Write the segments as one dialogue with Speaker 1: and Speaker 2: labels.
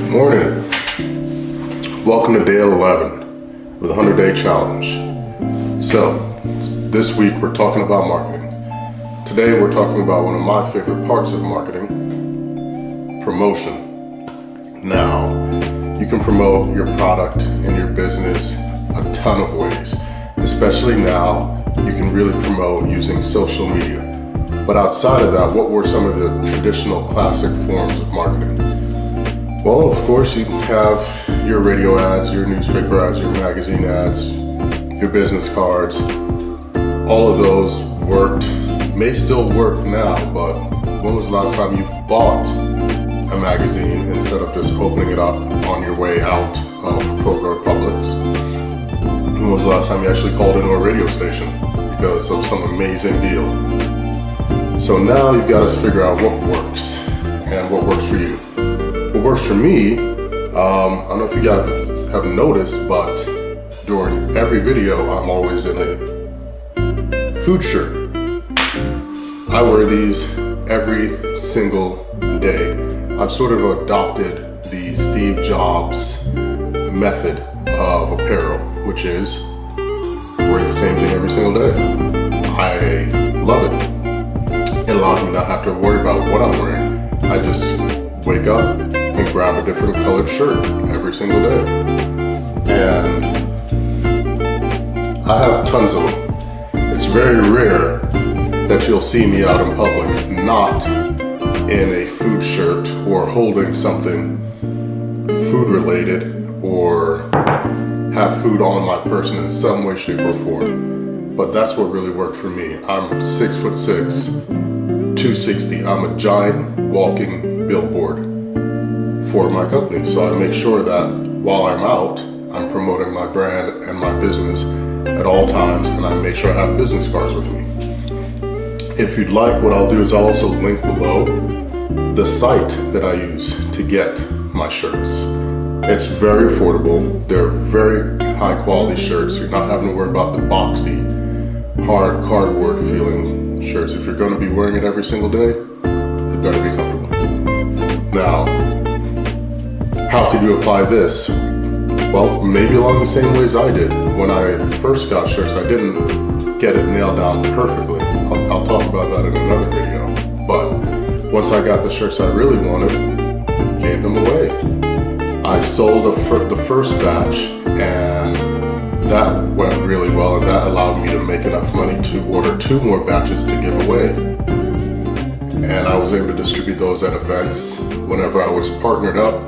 Speaker 1: Morning. Welcome to day 11 with the 100-day challenge. So, this week we're talking about marketing. Today we're talking about one of my favorite parts of marketing, promotion. Now, you can promote your product and your business a ton of ways. Especially now, you can really promote using social media. But outside of that, what were some of the traditional classic forms of marketing? Well, of course, you can have your radio ads, your newspaper ads, your magazine ads, your business cards. All of those worked, may still work now, but when was the last time you bought a magazine instead of just opening it up on your way out of Kroger or Publix? When was the last time you actually called into a radio station because of some amazing deal? So now you've got to figure out what works and what works for you. What works for me, I don't know if you guys have noticed, but during every video, I'm always in a food shirt. I wear these every single day. I've sort of adopted the Steve Jobs method of apparel, which is wear the same thing every single day. I love it. It allows me not have to worry about what I'm wearing. I just wake up and grab a different colored shirt every single day. And I have tons of them. It's very rare that you'll see me out in public not in a food shirt or holding something food related or have food on my person in some way, shape, or form. But that's what really worked for me. I'm 6'6", 260. I'm a giant walking billboard for my company. So I make sure that while I'm out, I'm promoting my brand and my business at all times, and I make sure I have business cards with me. If you'd like, what I'll do is I'll also link below the site that I use to get my shirts. It's very affordable. They're very high quality shirts. You're not having to worry about the boxy, hard cardboard feeling shirts. If you're going to be wearing it every single day, it better be comfortable. Now, how could you apply this? Well, maybe along the same ways I did. When I first got shirts, I didn't get it nailed down perfectly. I'll talk about that in another video. But once I got the shirts I really wanted, gave them away. I sold the first batch, and that went really well, and that allowed me to make enough money to order 2 more batches to give away. And I was able to distribute those at events. Whenever I was partnered up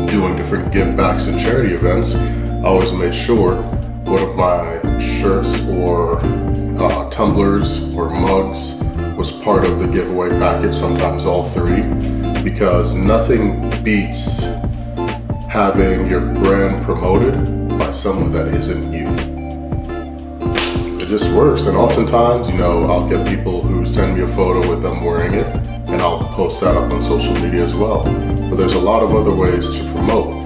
Speaker 1: doing different give backs and charity events, I always made sure one of my shirts or tumblers or mugs was part of the giveaway package, sometimes all 3, because nothing beats having your brand promoted by someone that isn't you. It just works. And oftentimes, I'll get people who send me a photo with them wearing it, and I'll post that up on social media as well. But there's a lot of other ways to promote.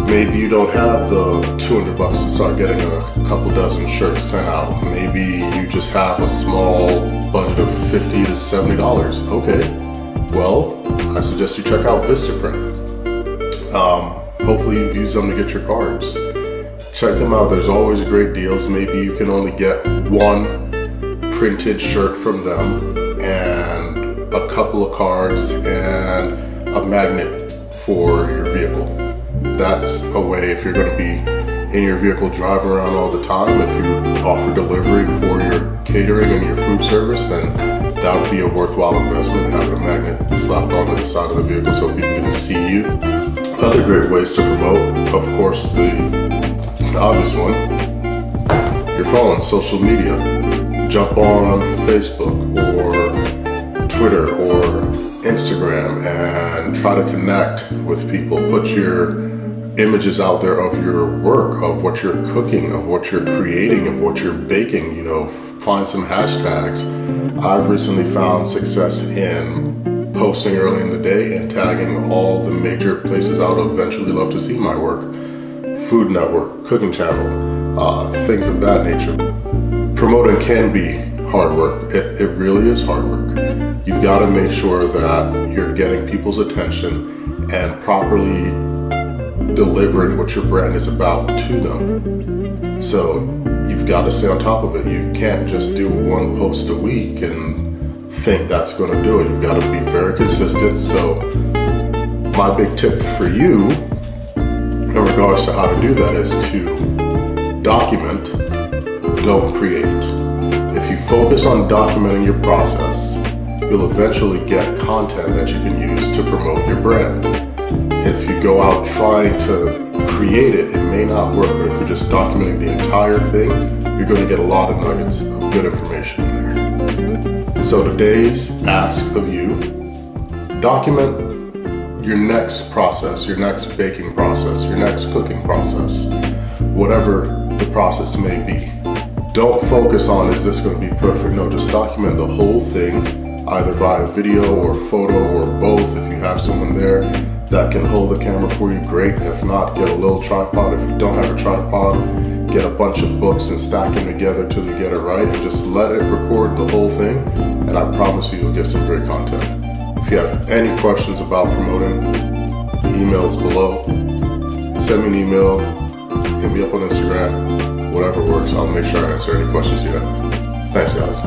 Speaker 1: Maybe you don't have the $200 to start getting a couple dozen shirts sent out. Maybe you just have a small budget of $50 to $70. Okay, well, I suggest you check out Vistaprint. Hopefully you've used them to get your cards. Check them out. There's always great deals. Maybe you can only get 1 printed shirt from them and a couple of cards and a magnet for your vehicle. That's a way, if you're going to be in your vehicle driving around all the time, if you offer delivery for your catering and your food service, then that would be a worthwhile investment, having a magnet slapped onto the side of the vehicle so people can see you. Other great ways to promote, of course, the obvious one, your phone, social media. Jump on Facebook or Twitter or Instagram and try to connect with people. Put your images out there of your work, of what you're cooking, of what you're creating, of what you're baking. Find some hashtags. I've recently found success in posting early in the day and tagging all the major places I would eventually love to see my work. Food Network, Cooking Channel, things of that nature. Promoting can be hard work. It really is hard work. You've got to make sure that you're getting people's attention and properly delivering what your brand is about to them. So you've got to stay on top of it. You can't just do one post a week and think that's going to do it. You've got to be very consistent. So my big tip for you in regards to how to do that is to document, don't create. If you focus on documenting your process, you'll eventually get content that you can use to promote your brand. If you go out trying to create it, it may not work, but if you're just documenting the entire thing, you're going to get a lot of nuggets of good information in there. So today's ask of you, document your next process, your next baking process, your next cooking process, whatever the process may be. Don't focus on, is this going to be perfect? No, just document the whole thing, either via video or photo or both. If you have someone there that can hold the camera for you, great. If not, get a little tripod. If you don't have a tripod, get a bunch of books and stack them together till you get it right, and just let it record the whole thing, and I promise you, you'll get some great content. If you have any questions about promoting, the email is below. Send me an email, hit me up on Instagram, whatever works. I'll make sure I answer any questions you have. Thanks, guys.